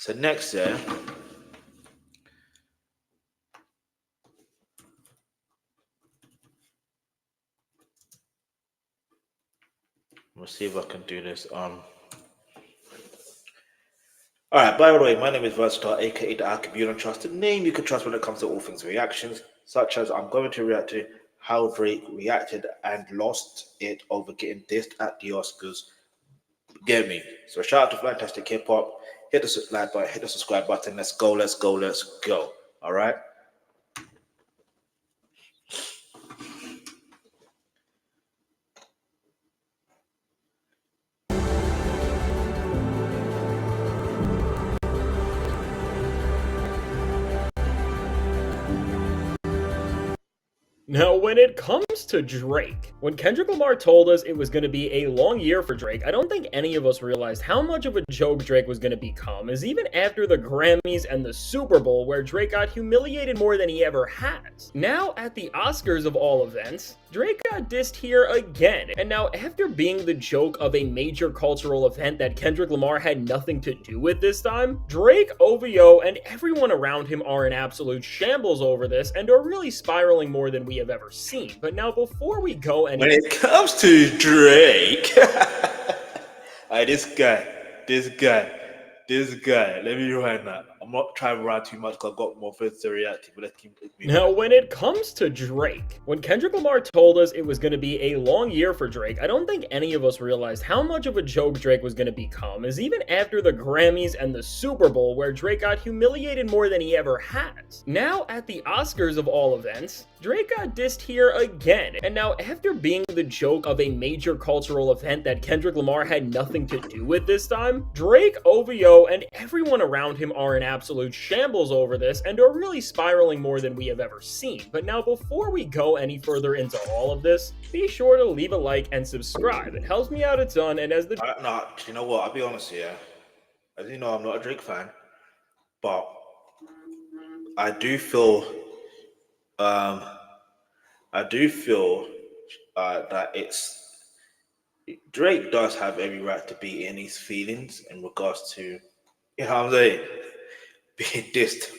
So next, yeah, we'll see if I can do this. All right. By the way, my name is Versatile, aka the Alkebulan Trust, the name you can trust when it comes to all things reactions, such as I'm going to react to how Drake reacted and lost it over getting dissed at the Oscars. Get me? So shout out to Fantastic Hip Hop. Hit the like button, hit the subscribe button. Let's go, let's go, let's go. All right. Now, when it comes to Drake, when Kendrick Lamar told us it was going to be a long year for Drake, I don't think any of us realized how much of a joke Drake was going to become, as even after the Grammys and the Super Bowl, where Drake got humiliated more than he ever has. Now, at the Oscars of all events, Drake got dissed here again, and now after being the joke of a major cultural event that Kendrick Lamar had nothing to do with this time, Drake, OVO, and everyone around him are in absolute shambles over this and are really spiraling more than we have ever seen. But now before we go any— When it comes to Drake, this guy. Let me rewind that. I'm not trying to rant too much because I've got more things to react to, but let's keep moving. Now, when it comes to Drake, when Kendrick Lamar told us it was going to be a long year for Drake, I don't think any of us realized how much of a joke Drake was going to become, as even after the Grammys and the Super Bowl, where Drake got humiliated more than he ever has. Now, at the Oscars of all events, Drake got dissed here again, and now after being the joke of a major cultural event that Kendrick Lamar had nothing to do with this time, Drake, OVO, and everyone around him are in absolute shambles over this and are really spiraling more than we have ever seen. But now before we go any further into all of this, be sure to leave a like and subscribe. It helps me out a ton, and as the— No, you know what? I'll be honest here. As you know, I'm not a Drake fan, but I do feel, um, I do feel that Drake does have every right to be in his feelings in regards to, you know what I'm saying, being dissed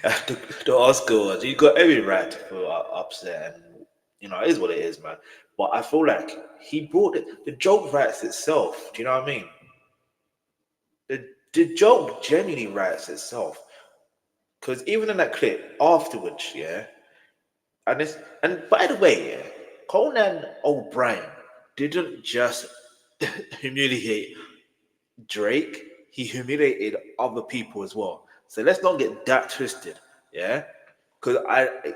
at the Oscar Awards. You got every right to feel upset, and it is what it is, man. But I feel like he brought it. The joke writes itself. Do you know what I mean? The joke genuinely writes itself. Because even in that clip afterwards, yeah, and by the way, yeah, Conan O'Brien didn't just humiliate Drake, he humiliated other people as well. So let's not get that twisted, yeah? Because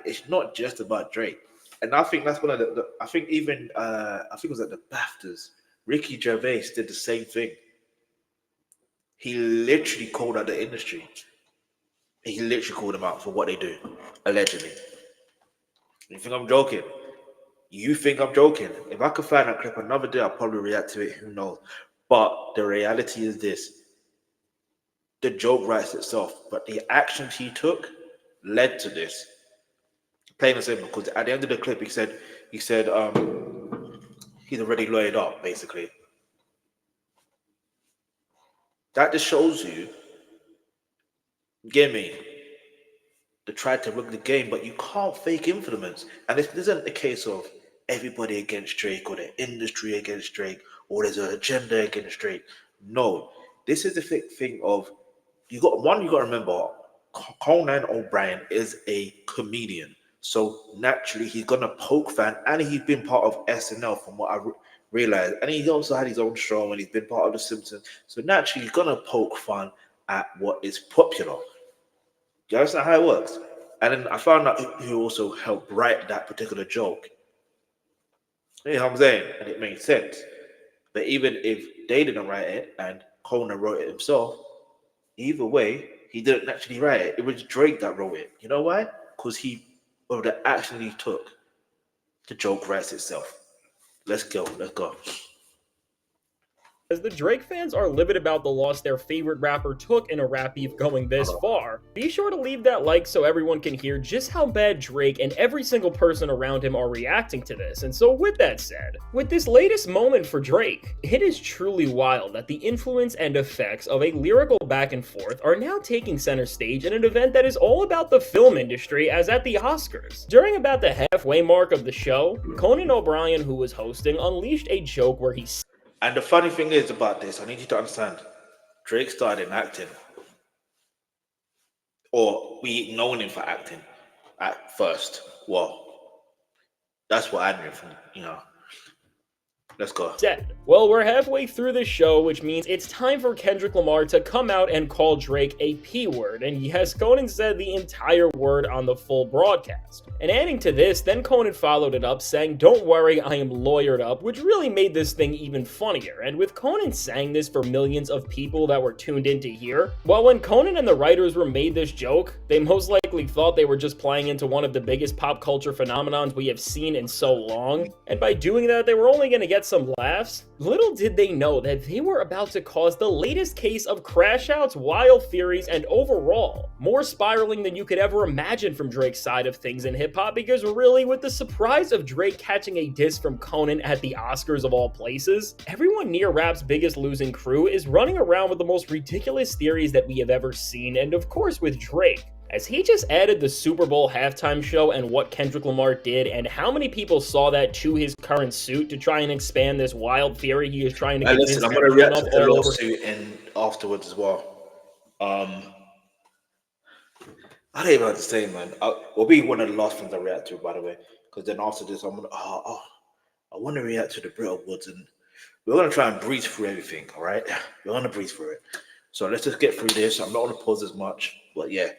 it's not just about Drake. And I think that's one of I think even I think it was at the BAFTAs. Ricky Gervais did the same thing. He literally called out the industry. He literally called them out for what they do, allegedly. You think I'm joking? You think I'm joking? If I could find that clip another day, I'll probably react to it. Who knows? But the reality is this: the joke writes itself, but the actions he took led to this. Plain and simple. Because at the end of the clip, he said he's already lawyered up, basically. That just shows you, get me, they tried to rig the game, but you can't fake influence. And this isn't a case of everybody against Drake or the industry against Drake or there's an agenda against Drake. No, this is the thing of you got to remember Conan O'Brien is a comedian. So naturally he's gonna poke fun, and he's been part of SNL from what I realized. And he also had his own show and he's been part of The Simpsons. So naturally he's gonna poke fun at what is popular. You understand how it works? And then I found out who also helped write that particular joke. You know what I'm saying? And it made sense. But even if they didn't write it and Conan wrote it himself, either way, he didn't actually write it. It was Drake that wrote it. You know why? Because of the action he took, the joke writes itself. Let's go. Let's go. As the Drake fans are livid about the loss their favorite rapper took in a rap beef going this far, be sure to leave that like so everyone can hear just how bad Drake and every single person around him are reacting to this. And so with that said, with this latest moment for Drake, it is truly wild that the influence and effects of a lyrical back and forth are now taking center stage in an event that is all about the film industry as at the Oscars. During about the halfway mark of the show, Conan O'Brien, who was hosting, unleashed a joke where he And the funny thing is about this, I need you to understand, Drake started in acting, or we known him for acting at first. Well, that's what I knew from, Let's go. said. Well, we're halfway through the show, which means it's time for Kendrick Lamar to come out and call Drake a P word. And yes, Conan said the entire word on the full broadcast. And adding to this, then Conan followed it up saying, "Don't worry, I am lawyered up," which really made this thing even funnier. And with Conan saying this for millions of people that were tuned in to hear, well, when Conan and the writers were made this joke, they most likely thought they were just playing into one of the biggest pop culture phenomenons we have seen in so long. And by doing that, they were only going to get some laughs. Little did they know that they were about to cause the latest case of crash outs, wild theories, and overall more spiraling than you could ever imagine from Drake's side of things in hip-hop, because really, with the surprise of Drake catching a diss from Conan at the Oscars of all places, everyone near rap's biggest losing crew is running around with the most ridiculous theories that we have ever seen, and of course with Drake, as he just added the Super Bowl halftime show and what Kendrick Lamar did, and how many people saw that to his current suit to try and expand this wild theory he is trying to convince Listen, I'm going to react to the all over. lawsuit and afterwards as well. I don't even know what to say, man. Will be one of the last things I react to, by the way, because then after this, I'm gonna. I want to react to the Brit Awards, and we're gonna try and breeze through everything. All right, we're gonna breeze through it. So let's just get through this. I'm not gonna pause as much, but yeah.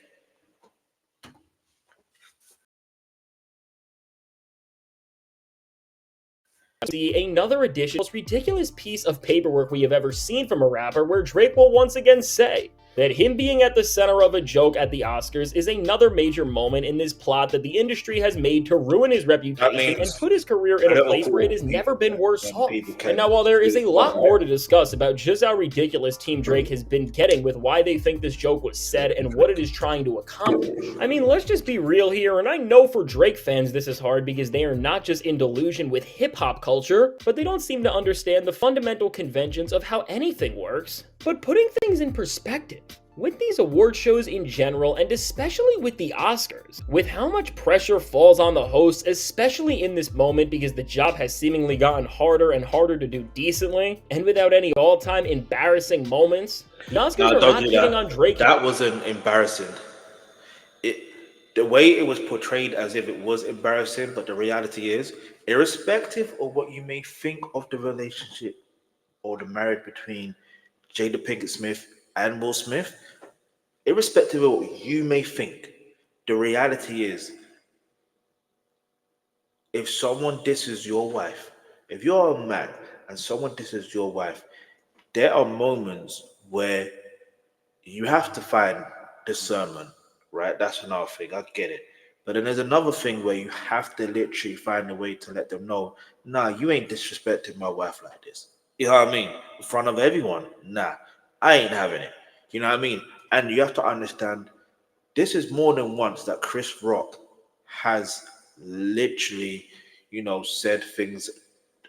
See another edition, most ridiculous piece of paperwork we have ever seen from a rapper, where Drake will once again say that him being at the center of a joke at the Oscars is another major moment in this plot that the industry has made to ruin his reputation and put his career in a place where it has never been worse off. And now, while there is a lot more to discuss about just how ridiculous Team Drake has been getting with why they think this joke was said and what it is trying to accomplish, I mean, let's just be real here, and I know for Drake fans this is hard because they are not just in delusion with hip-hop culture, but they don't seem to understand the fundamental conventions of how anything works. But putting things in perspective, with these award shows in general, and especially with the Oscars, with how much pressure falls on the hosts, especially in this moment because the job has seemingly gotten harder and harder to do decently, and without any all-time embarrassing moments, the Oscars are not getting on Drake. That wasn't embarrassing. The way it was portrayed as if it was embarrassing, but the reality is, irrespective of what you may think of the relationship or the marriage between Jada Pinkett Smith and Will Smith, irrespective of what you may think, the reality is, if someone disses your wife, if you're a man and someone disses your wife, there are moments where you have to find discernment, right? That's another thing. I get it. But then there's another thing where you have to literally find a way to let them know, nah, you ain't disrespecting my wife like this. You know what I mean? In front of everyone. Nah, I ain't having it. You know what I mean? And you have to understand, this is more than once that Chris Rock has literally, said things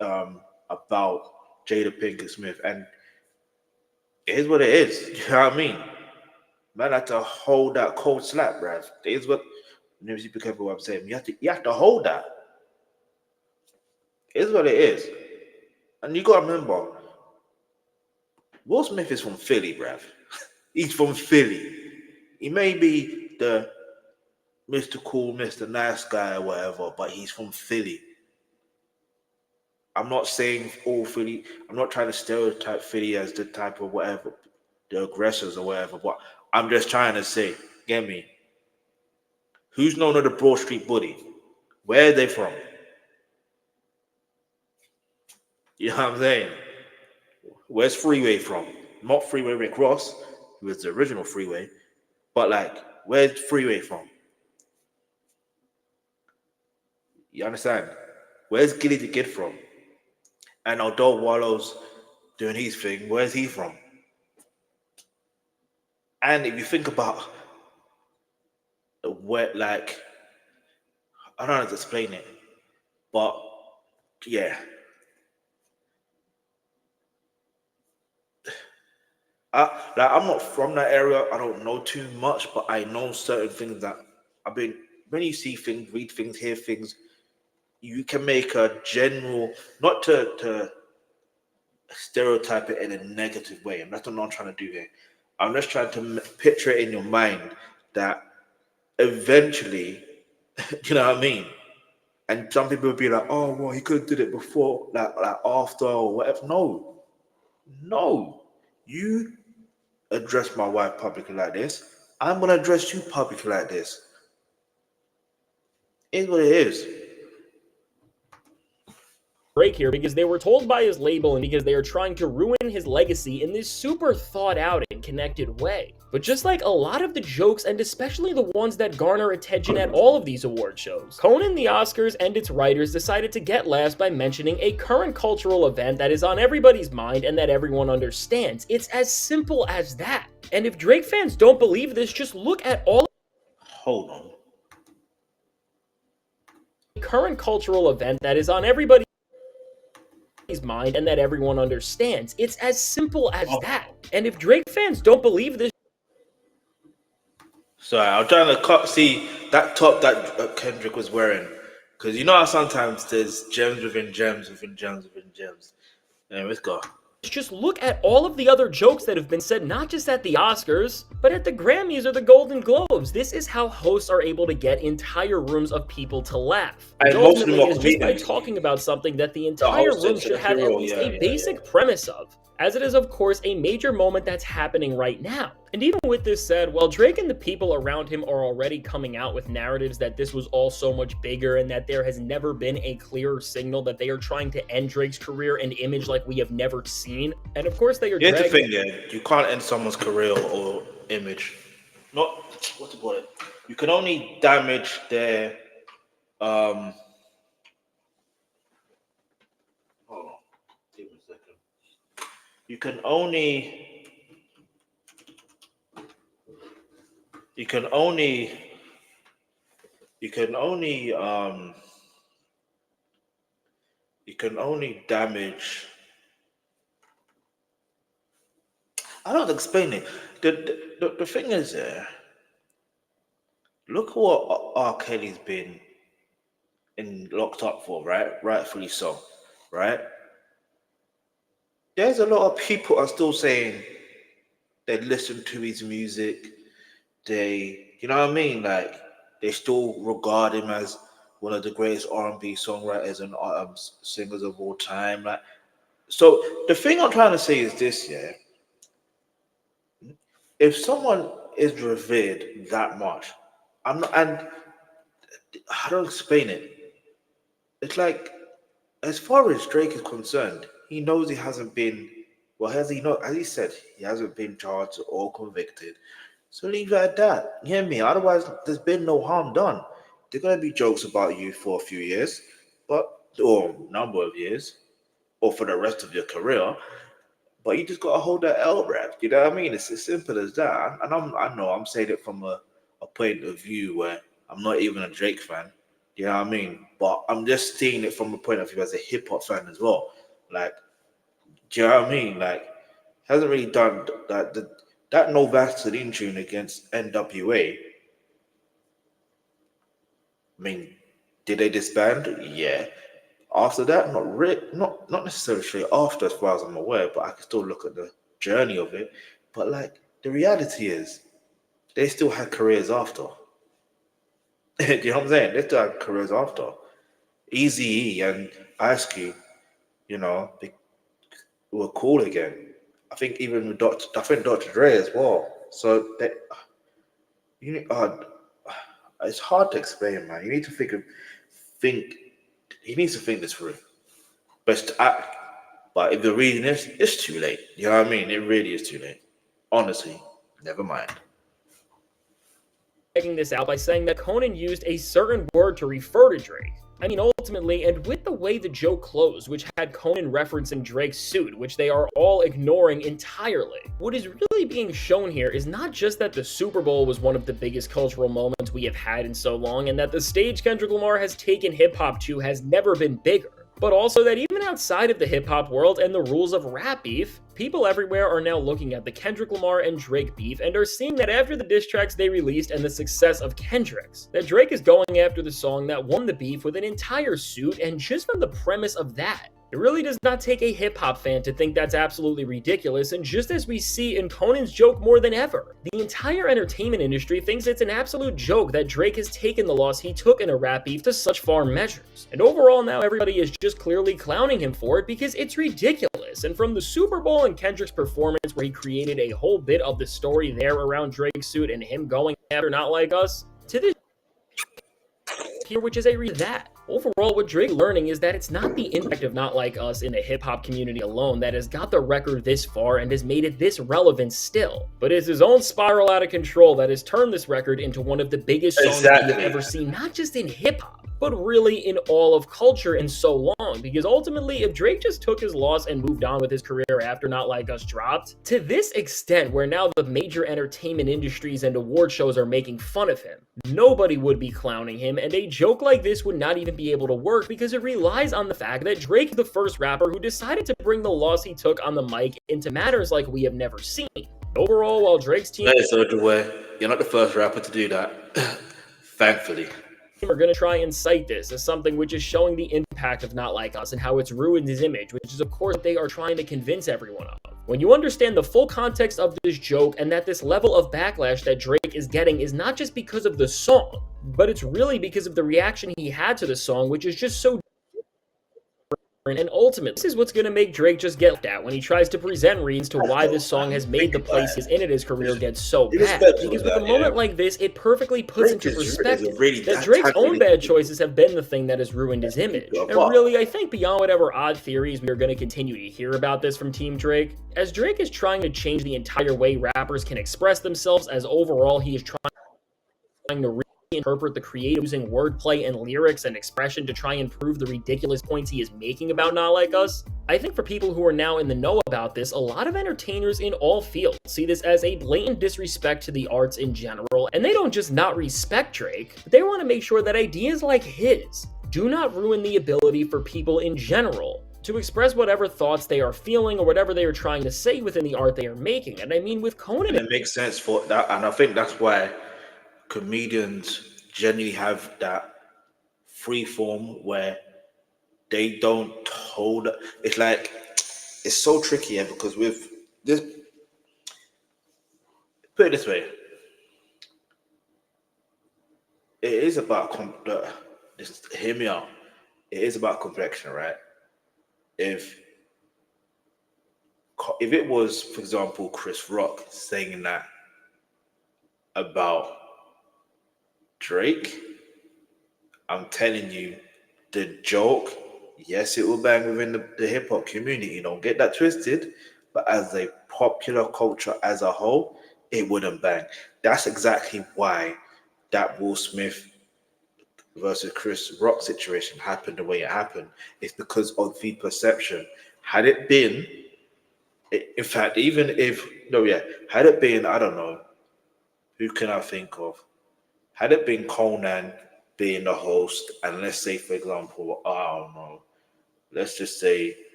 about Jada Pinkett Smith. And it is what it is. You know what I mean? Man, had to hold that cold slap, bruv. It is what. Let me be careful what I'm saying. You have to hold that. It is what it is. And you gotta remember, Will Smith is from Philly, bruv. He's from Philly. He may be the Mr. Cool, Mr. Nice guy or whatever, but he's from Philly. I'm not saying all Philly, I'm not trying to stereotype Philly as the type of whatever, the aggressors or whatever, but I'm just trying to say, get me? Who's known as the Broad Street Bully? Where are they from? You know what I'm saying? Where's Freeway from? Not Freeway Rick Ross, who was the original Freeway, but like, where's Freeway from? You understand? Where's Gilly the Kid from? And although Wallows doing his thing. Where's he from? And if you think about where, like, I don't know how to explain it, but yeah, I'm not from that area. I don't know too much, but I know certain things that I've been. When you see things, read things, hear things, you can make a general, not to stereotype it in a negative way. And that's what I'm trying to do here. I'm just trying to picture it in your mind that eventually, you know what I mean? And some people will be like, oh, well, he could have did it before, like after or whatever. No, no. You address my wife publicly like this. I'm going to address you publicly like this. It's what it is. Drake here because they were told by his label and because they are trying to ruin his legacy in this super thought out and connected way. But just like a lot of the jokes, and especially the ones that garner attention at all of these award shows, Conan, the Oscars, and its writers decided to get laughs by mentioning a current cultural event that is on everybody's mind and that everyone understands. It's as simple as that. And if Drake fans don't believe this, just look at all Hold on. current cultural event that is on everybody's mind and that everyone understands. It's as simple as that. And if Drake fans don't believe this, Sorry, I'm trying to see that top that Kendrick was wearing. Because you know how sometimes there's gems within gems within gems within gems. Anyway, let's go. just look at all of the other jokes that have been said, not just at the Oscars, but at the Grammys or the Golden Globes. This is how hosts are able to get entire rooms of people to laugh. And Which most of them ultimately are is just by comedians. talking about something that the entire host room is should the have at hero, least yeah, a yeah, basic premise of. As it is, of course, a major moment that's happening right now. And even with this said, while Drake and the people around him are already coming out with narratives that this was all so much bigger and that there has never been a clearer signal that they are trying to end Drake's career and image like we have never seen, and of course they are Here's the dragging... thing, yeah. You can't end someone's career or image. Not what to call it. You can only damage their um. Hold on, give me a second. You can only. You can only. You can only You can only damage. I don't explain it. The thing is, look at what R. Kelly's been in locked up for, right? Rightfully so, right? There's a lot of people are still saying they listen to his music. You know what I mean? Like they still regard him as one of the greatest R&B songwriters and singers of all time. Like, so the thing I'm trying to say is this: yeah, if someone is revered that much, I'm not, and I don't explain it. It's like, as far as Drake is concerned, he knows he hasn't been. Well, has he not? As he said, he hasn't been charged or convicted. So leave it at that. You hear me? Otherwise, there's been no harm done. There are gonna be jokes about you for a few years, or number of years, or for the rest of your career. But you just gotta hold that L rep. You know what I mean? It's as simple as that. And I know I'm saying it from a point of view where I'm not even a Drake fan. You know what I mean? But I'm just seeing it from a point of view as a hip hop fan as well. Like, do you know what I mean? Like, hasn't really done that No Vaseline tune against NWA. I mean, did they disband? Yeah. After that, not necessarily after, as far as I'm aware, but I can still look at the journey of it. But like the reality is, they still had careers after. Do you know what I'm saying? They still had careers after. Easy E and Ice Cube, you know, they were cool again. I think even with Dr. Dre as well. So they, you need, it's hard to explain, man. You need to think. He needs to think this through. But if you're reading this, it's too late. You know what I mean? It really is too late. Honestly, never mind. checking this out by saying that Conan used a certain word to refer to Drake. I mean, ultimately, and with the way the joke closed, which had Conan referencing Drake's suit, which they are all ignoring entirely, what is really being shown here is not just that the Super Bowl was one of the biggest cultural moments we have had in so long, and that the stage Kendrick Lamar has taken hip-hop to has never been bigger, but also that even outside of the hip-hop world and the rules of rap beef, people everywhere are now looking at the Kendrick Lamar and Drake beef and are seeing that after the diss tracks they released and the success of Kendrick's, that Drake is going after the song that won the beef with an entire suit, and just from the premise of that, it really does not take a hip-hop fan to think that's absolutely ridiculous, and just as we see in Conan's joke more than ever, the entire entertainment industry thinks it's an absolute joke that Drake has taken the loss he took in a rap beef to such far measures. And overall now everybody is just clearly clowning him for it because it's ridiculous, and from the Super Bowl and Kendrick's performance where he created a whole bit of the story there around Drake's suit and him going after Not Like Us, to this here, which is a that. Overall, what Drake learning is that it's not the impact of Not Like Us in the hip-hop community alone that has got the record this far and has made it this relevant still, but it's his own spiral out of control that has turned this record into one of the biggest songs we have ever seen, not just in hip-hop, but really in all of culture in so long, because ultimately, if Drake just took his loss and moved on with his career after Not Like Us dropped, to this extent where now the major entertainment industries and award shows are making fun of him, nobody would be clowning him, and a joke like this would not even be able to work because it relies on the fact that Drake is the first rapper who decided to bring the loss he took on the mic into matters like we have never seen. Overall, while Drake's team... Hey, Soulja Boy, you're not the first rapper to do that, thankfully. Are going to try and cite this as something which is showing the impact of Not Like Us and how it's ruined his image, which is of course what they are trying to convince everyone of. When you understand the full context of this joke and that this level of backlash that Drake is getting is not just because of the song, but it's really because of the reaction he had to the song, which is just so and ultimately, this is what's going to make Drake just get left at when he tries to present reasons to why this song has made the place he's in his career get so bad. Because with a moment like this, it perfectly puts into perspective that Drake's own bad choices have been the thing that has ruined his image. And really, I think beyond whatever odd theories we are going to continue to hear about this from Team Drake, as Drake is trying to change the entire way rappers can express themselves, as overall he is trying to interpret the creative using wordplay and lyrics and expression to try and prove the ridiculous points he is making about Not Like Us. I think for people who are now in the know about this, a lot of entertainers in all fields see this as a blatant disrespect to the arts in general, and they don't just not respect Drake, but they want to make sure that ideas like his do not ruin the ability for people in general to express whatever thoughts they are feeling or whatever they are trying to say within the art they are making. And I mean, with Conan... And it makes sense for that, and I think that's why comedians generally have that free form where they don't hold. It's like it's so tricky, yeah, because with this, put it this way, it is about just hear me out. It is about complexion, right? If it was, for example, Chris Rock saying that about Drake, I'm telling you, the joke, yes, it will bang within the hip hop community. Don't get that twisted, but as a popular culture as a whole, it wouldn't bang. That's exactly why that Will Smith versus Chris Rock situation happened the way it happened. It's because of the perception. Had it been, in fact, even if, no, yeah, had it been, I don't know, who can I think of? Had it been Conan being the host, and let's say, for example, I don't know, let's just say,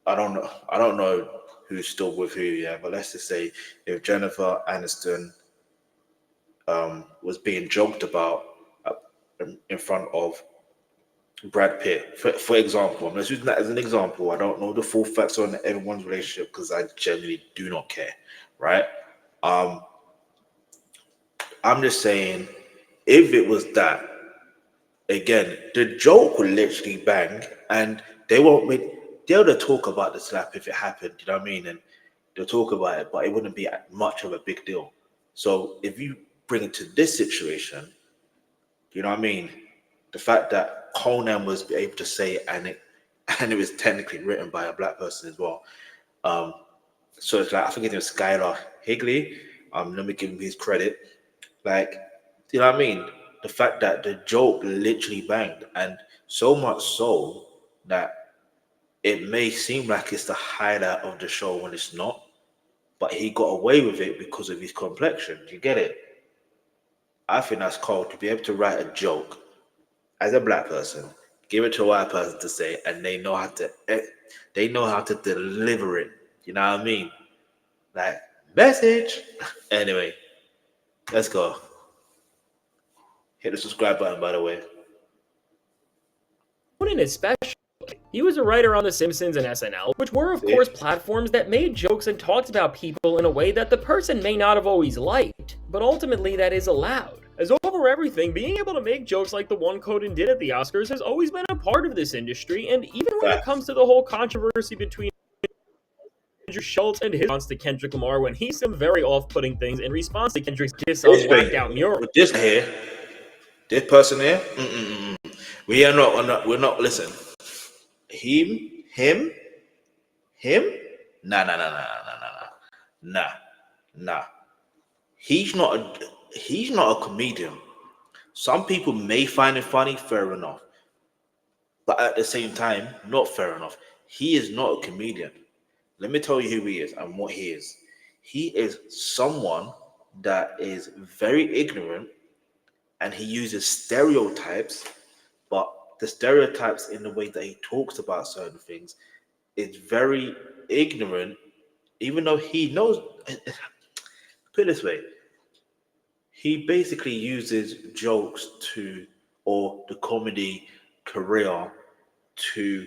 I don't know who's still with who, yeah, but let's just say if Jennifer Aniston was being joked about in front of Brad Pitt, for example, I'm just using that as an example. I don't know the full facts on everyone's relationship because I generally do not care, right? I'm just saying, if it was that, again, the joke will literally bang, and they'll talk about the slap if it happened, you know what I mean? And they'll talk about it, but it wouldn't be much of a big deal. So if you bring it to this situation, you know what I mean? The fact that Conan was able to say it, and it was technically written by a black person as well. So it's like, I think it was Skylar Higley. Let me give him his credit. Like, You know what I mean? The fact that the joke literally banged, and so much so that it may seem like it's the highlight of the show when it's not, but he got away with it because of his complexion. You get it? I think that's cool to be able to write a joke as a black person, give it to a white person to say, and they know how to deliver it. You know what I mean? Like message. Anyway, let's go. Hit the subscribe button, by the way. Conan especially. He was a writer on The Simpsons and SNL, which were of See? course platforms that made jokes and talked about people in a way that the person may not have always liked, but ultimately that is allowed. As over everything, being able to make jokes like the one Conan did at the Oscars has always been a part of this industry, and even when it comes to the whole controversy between Andrew Schultz and his response to Kendrick Lamar when he said some very off-putting things in response to Kendrick's diss on Whacked Out Mural. With this here, this person here, we're not, listen. Him, nah. He's not a comedian. Some people may find it funny, fair enough. But at the same time, not fair enough. He is not a comedian. Let me tell you who he is and what he is. He is someone that is very ignorant, and he uses stereotypes, but the stereotypes in the way that he talks about certain things is very ignorant, even though he knows. Put it this way, he basically uses jokes or the comedy career to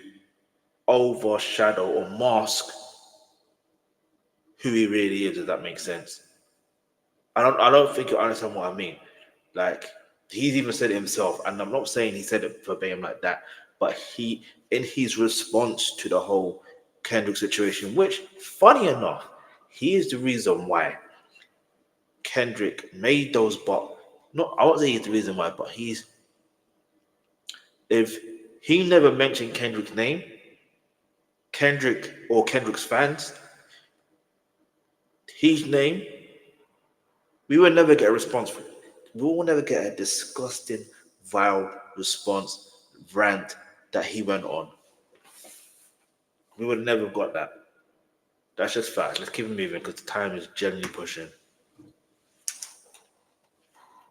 overshadow or mask who he really is, if that makes sense. I don't think you understand what I mean. Like, he's even said it himself, and I'm not saying he said it verbatim like that, but he, in his response to the whole Kendrick situation, which, funny enough, he is the reason why Kendrick made those, but not, I won't say he's the reason why, but if he never mentioned Kendrick's name, Kendrick or Kendrick's fans, his name, we will never get a response from it. We will never get a disgusting, vile response, rant that he went on. We would never have got that. That's just fact. Let's keep it moving because the time is generally pushing.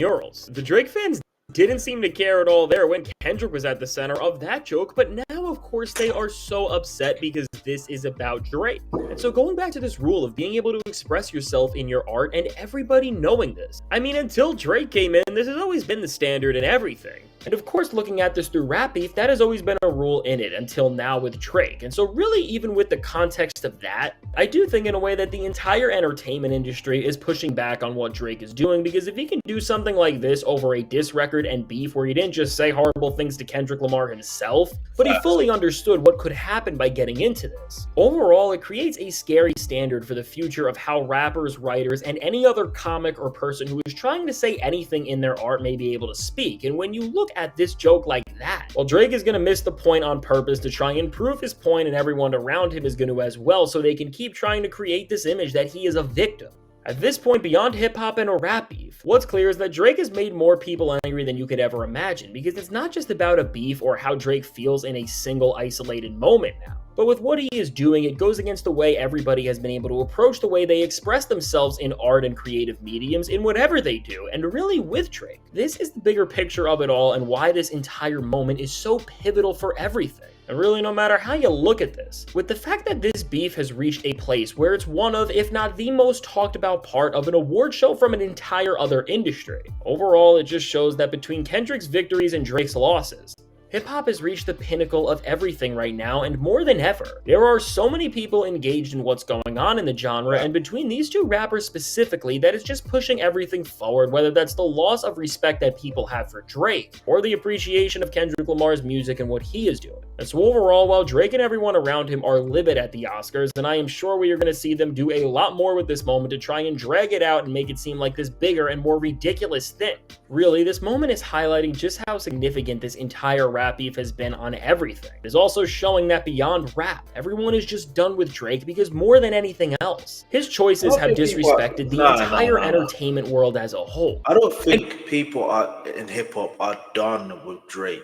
Murals. The Drake fans didn't seem to care at all there when Kendrick was at the center of that joke, but now of course they are so upset because this is about Drake. And so going back to this rule of being able to express yourself in your art and everybody knowing this. I mean, until Drake came in, this has always been the standard in everything. And of course, looking at this through rap beef, that has always been a rule in it until now with Drake. And so really, even with the context of that, I do think in a way that the entire entertainment industry is pushing back on what Drake is doing, because if he can do something like this over a diss record and beef where he didn't just say horrible things to Kendrick Lamar himself, but he fully understood what could happen by getting into this. Overall, it creates a scary standard for the future of how rappers, writers, and any other comic or person who is trying to say anything in their art may be able to speak. And when you look at this joke like that, well, Drake is going to miss the point on purpose to try and prove his point, and everyone around him is going to as well, so they can keep trying to create this image that he is a victim. At this point, beyond hip-hop and a rap beef, what's clear is that Drake has made more people angry than you could ever imagine, because it's not just about a beef or how Drake feels in a single isolated moment now. But with what he is doing, it goes against the way everybody has been able to approach the way they express themselves in art and creative mediums in whatever they do, and really with Drake. This is the bigger picture of it all and why this entire moment is so pivotal for everything. And really, no matter how you look at this, with the fact that this beef has reached a place where it's one of, if not the most talked about part of an award show from an entire other industry, overall it just shows that between Kendrick's victories and Drake's losses, hip-hop has reached the pinnacle of everything right now, and more than ever, there are so many people engaged in what's going on in the genre, and between these two rappers specifically, that is just pushing everything forward, whether that's the loss of respect that people have for Drake, or the appreciation of Kendrick Lamar's music and what he is doing. And so overall, while Drake and everyone around him are livid at the Oscars, and I am sure we are going to see them do a lot more with this moment to try and drag it out and make it seem like this bigger and more ridiculous thing. Really, this moment is highlighting just how significant this entire rap beef has been on everything. It is also showing that beyond rap, everyone is just done with Drake because more than anything else, his choices have disrespected the entire entertainment world as a whole. I don't think people are in hip hop are done with Drake.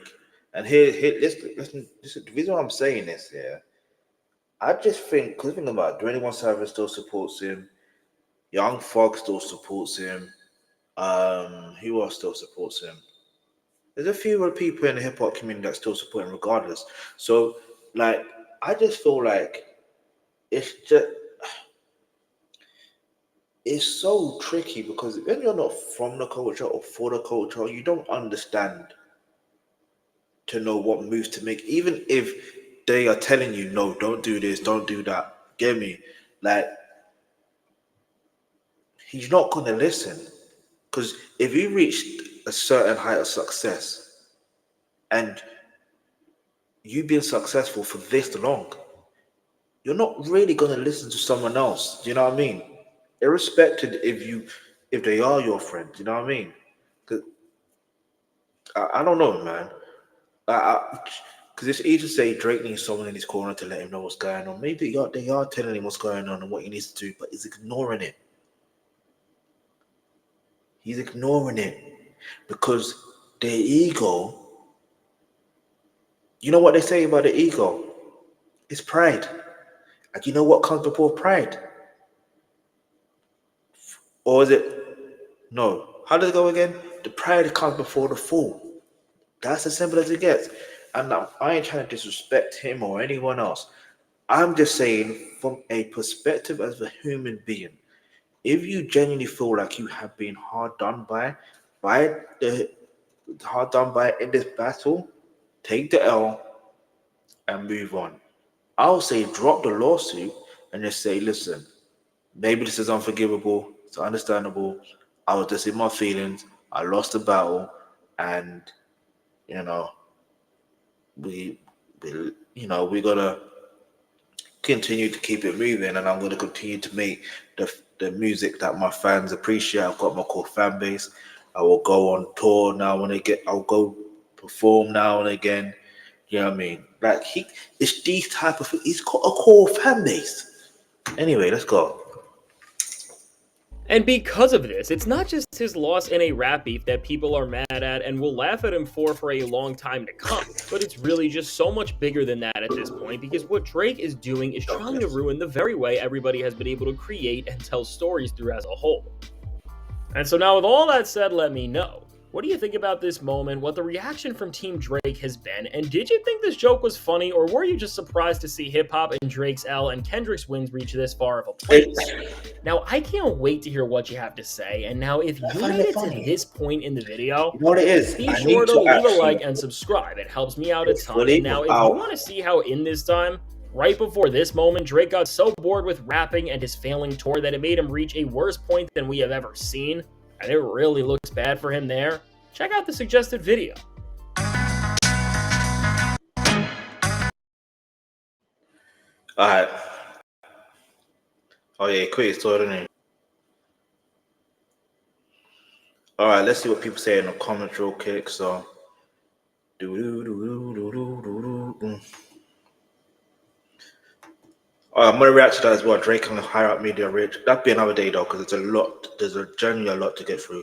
And here, listen, the reason why I'm saying this here, I just think, because think about it, 21 Savage still supports him, Young Thug still supports him, who else still supports him? There's a few other people in the hip hop community that still support him regardless. So, like, I just feel like it's just it's so tricky because when you're not from the culture or for the culture, you don't understand to know what moves to make. Even if they are telling you, no, don't do this, don't do that. Get me? Like, he's not gonna listen. Because if you reached a certain height of success and you've been successful for this long, you're not really gonna listen to someone else. Do you know what I mean? Irrespective if they are your friends, you know what I mean? 'Cause I don't know, man. Because it's easy to say Drake needs someone in his corner to let him know what's going on. Maybe they are telling him what's going on and what he needs to do, but he's ignoring it. He's ignoring it because their ego. You know what they say about the ego? It's pride. And you know what comes before pride? Or is it no? How does it go again? The pride comes before the fall. That's as simple as it gets. And now, I ain't trying to disrespect him or anyone else. I'm just saying, from a perspective as a human being, if you genuinely feel like you have been by the hard done by in this battle, take the L and move on. I'll say drop the lawsuit and just say, listen, maybe this is unforgivable, it's understandable. I was just in my feelings, I lost the battle, and you know, we, we gotta continue to keep it moving, and I'm gonna continue to make the music that my fans appreciate. I've got my core fan base. I will go on tour now when I'll go perform now and again. You know what I mean? Like it's these type of. He's got a core fan base. Anyway, let's go. And because of this, it's not just his loss in a rap beef that people are mad at and will laugh at him for a long time to come, but it's really just so much bigger than that at this point because what Drake is doing is trying to ruin the very way everybody has been able to create and tell stories through as a whole. And so now with all that said, let me know. What do you think about this moment, what the reaction from Team Drake has been, and did you think this joke was funny, or were you just surprised to see hip-hop and Drake's L and Kendrick's wins reach this far of a place? Now, I can't wait to hear what you have to say, and now if you made it to this point in the video, you know what it is? Be sure to leave a like and subscribe. It helps me out a ton. And now, if you want to see how in this time, right before this moment, Drake got so bored with rapping and his failing tour that it made him reach a worse point than we have ever seen, and it really looks bad for him there, check out the suggested video. Alright. Oh yeah, quick story, didn't it? Alright, let's see what people say in the comments real quick. So I'm gonna react to that as well. Drake and the higher up media rich. That'd be another day though, because it's a lot. There's generally a lot to get through.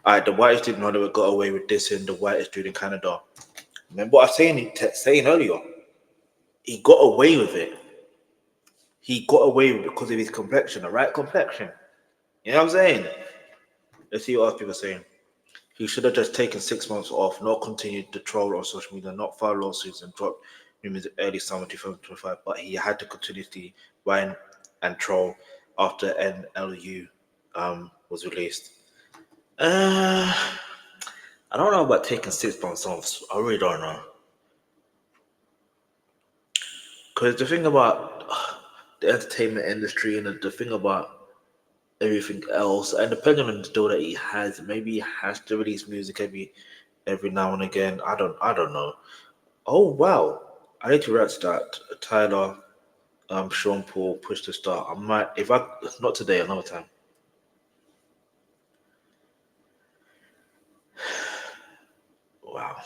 Alright, the whitest dude in Hollywood got away with this, and the whitest dude in Canada. Remember what I was saying earlier? He got away with it. He got away with it because of his complexion, the right complexion. You know what I'm saying? Let's see what other people are saying. He should have just taken 6 months off, not continued to troll on social media, not file lawsuits, and dropped him in the early summer 2025. But he had to continuously whine and troll after NLU was released. I don't know about taking 6 months off. I really don't know. Because the thing about the entertainment industry and the thing about everything else, and depending on the deal that he has, maybe he has to release music every now and again. I don't know. Oh wow, I need to react to that. Tyler, Sean Paul, push to start. I might, if I, not today, another time. Wow.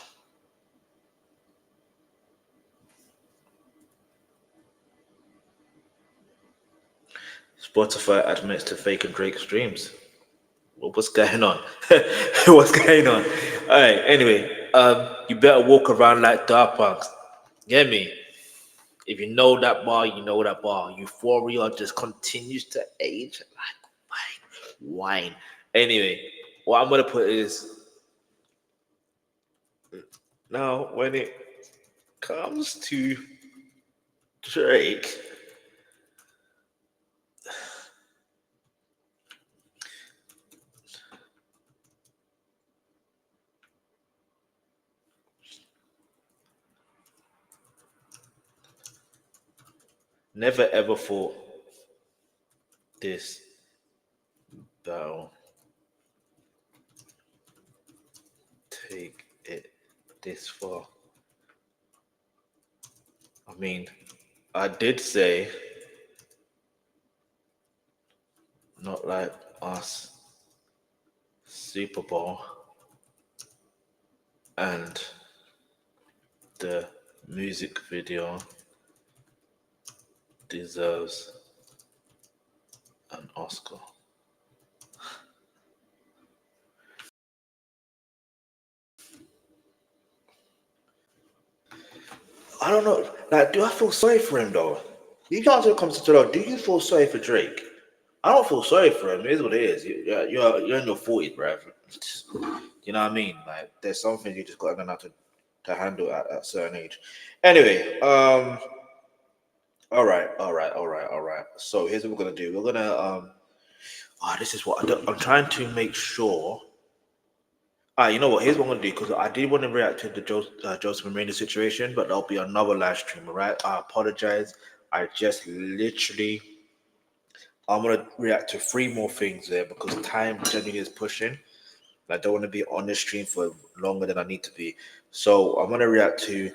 Spotify admits to faking Drake streams. What's going on? What's going on? All right. Anyway, you better walk around like Daft Punks. Get me? If you know that bar, you know that bar. Euphoria just continues to age like wine. Anyway, what I'm gonna put is now when it comes to Drake, never ever thought this battle take it this far. I mean, I did say not like us Super Bowl and the music video deserves an Oscar. I don't know. Like, do I feel sorry for him though? You answer comes to do you feel sorry for Drake? I don't feel sorry for him. It is what it is. You're in your 40s, bro. You know what I mean? Like, there's something you just got to learn how to handle at a certain age. Anyway, all right. So here's what we're gonna do. We're gonna this is what I'm trying to make sure. You know what? Here's what I'm gonna do because I did want to react to the Joseph Marina situation, but there'll be another live stream. All right, I apologize. I just literally I'm gonna react to three more things there because time generally is pushing. I don't want to be on the stream for longer than I need to be. So I'm gonna react to